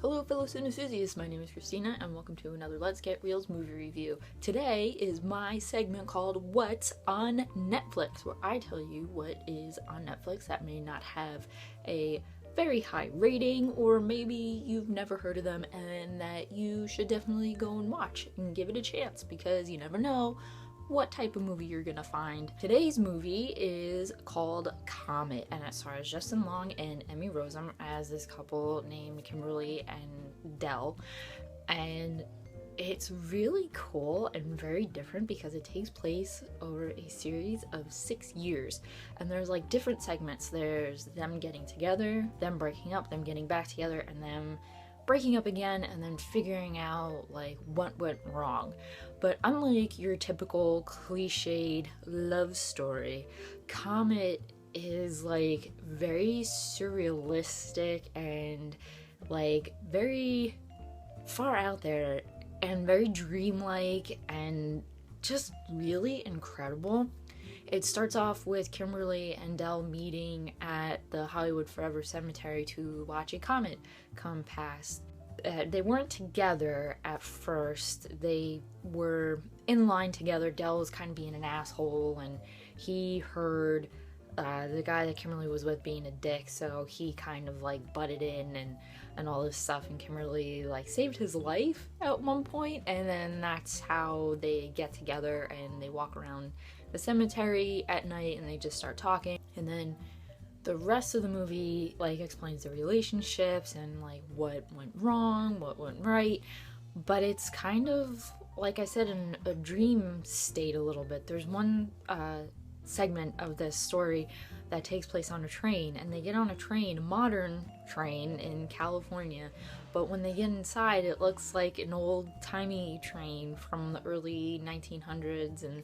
Hello fellow cineenthusiasts, my name is Christina and welcome to another Let's Get Reels movie review. Today is my segment called What's on Netflix, where I tell you what is on Netflix that may not have a very high rating, or maybe you've never heard of them and that you should definitely go and watch and give it a chance, because you never know what type of movie you're gonna find. Today's movie is called Comet, and it stars Justin Long and Emmy Rossum as this couple named Kimberly and Dell. And it's really cool and very different because it takes place over a series of 6 years. And there's like different segments. There's them getting together, them breaking up, them getting back together, and them breaking up again, and then figuring out like what went wrong. But unlike your typical cliched love story, Comet is like very surrealistic and like very far out there and very dreamlike and just really incredible. It starts off with Kimberly and Dell meeting at the Hollywood Forever Cemetery to watch a comet come past. They weren't together at first. They were in line together. Dell was kind of being an asshole, and he heard the guy that Kimberly was with being a dick, so he kind of like butted in and all this stuff, and Kimberly like saved his life at one point, and then that's how they get together and they walk around the cemetery at night and they just start talking. And then the rest of the movie like explains the relationships and like what went wrong, what went right. But it's kind of, like I said, in a dream state a little bit. There's one segment of this story that takes place on a train, and they get on a train, a modern train in California, but when they get inside it looks like an old-timey train from the early 1900s, and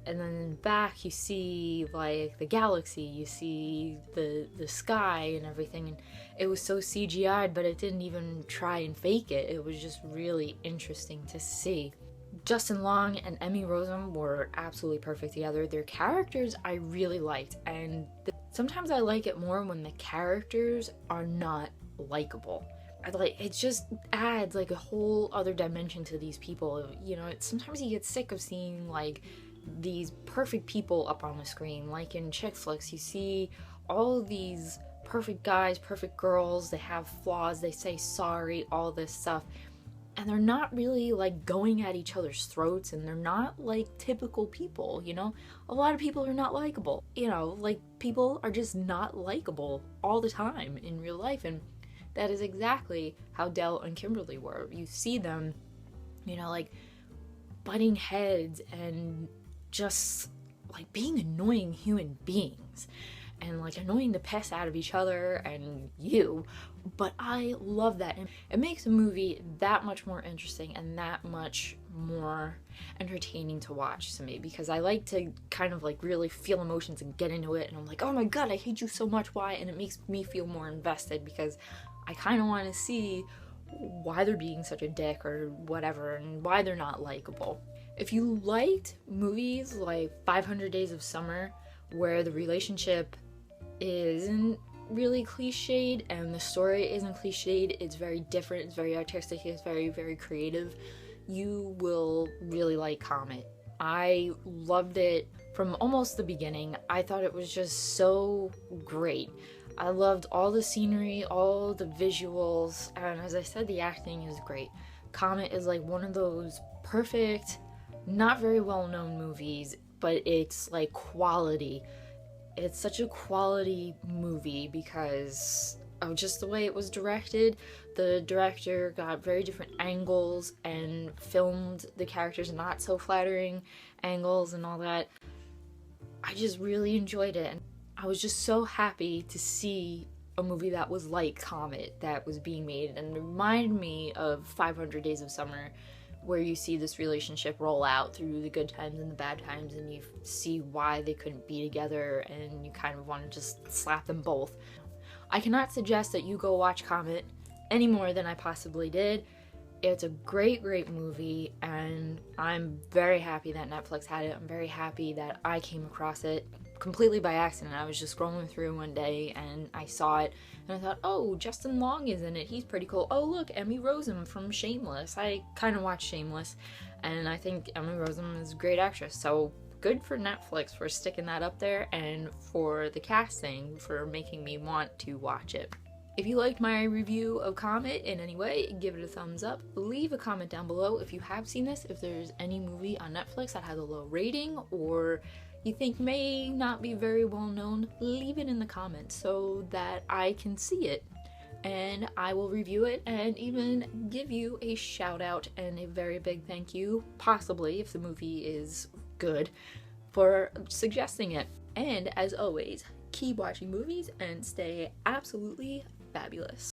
then in the back you see like the galaxy, you see the sky and everything, and it was so CGI'd, but it didn't even try and fake it. It was just really interesting to see. Justin Long and Emmy Rossum were absolutely perfect together. Their characters I really liked, and sometimes I like it more when the characters are not likable. It just adds like a whole other dimension to these people. You know, sometimes you get sick of seeing like these perfect people up on the screen. Like in chick flicks, you see all of these perfect guys, perfect girls, they have flaws, they say sorry, all this stuff, and they're not really like going at each other's throats, and they're not like typical people, you know? A lot of people are not likable, you know, like people are just not likable all the time in real life, and that is exactly how Dell and Kimberly were. You see them, you know, like butting heads and just like being annoying human beings and like annoying the piss out of each other and you. But I love that, and it makes a movie that much more interesting and that much more entertaining to watch to me, because I like to kind of like really feel emotions and get into it, and I'm like, oh my god, I hate you so much, why? And it makes me feel more invested because I kind of want to see why they're being such a dick or whatever, and why they're not likable. If you liked movies like 500 Days of Summer, where the relationship isn't really cliched and the story isn't cliched, it's very different, it's very artistic, it's very, very creative, you will really like Comet. I loved it from almost the beginning. I thought it was just so great. I loved all the scenery, all the visuals, and as I said, the acting is great. Comet is like one of those perfect, not very well-known movies, but it's like quality. It's such a quality movie because of just the way it was directed. The director got very different angles and filmed the characters not so flattering angles and all that. I just really enjoyed it, and I was just so happy to see a movie that was like Comet that was being made, and it reminded me of 500 Days of Summer, where you see this relationship roll out through the good times and the bad times, and you see why they couldn't be together, and you kind of want to just slap them both. I cannot suggest that you go watch Comet any more than I possibly did. It's a great, great movie, and I'm very happy that Netflix had it. I'm very happy that I came across it. completely by accident. I was just scrolling through one day and I saw it and I thought, oh, Justin Long is in it. He's pretty cool. Oh, look, Emmy Rossum from Shameless. I kind of watched Shameless and I think Emmy Rossum is a great actress. So good for Netflix for sticking that up there and for the casting for making me want to watch it. If you liked my review of Comet in any way, give it a thumbs up. Leave a comment down below if you have seen this, if there's any movie on Netflix that has a low rating or you think may not be very well known. Leave it in the comments so that I can see it and I will review it and even give you a shout out and a very big thank you, possibly if the movie is good, for suggesting it. And as always, keep watching movies and stay absolutely fabulous.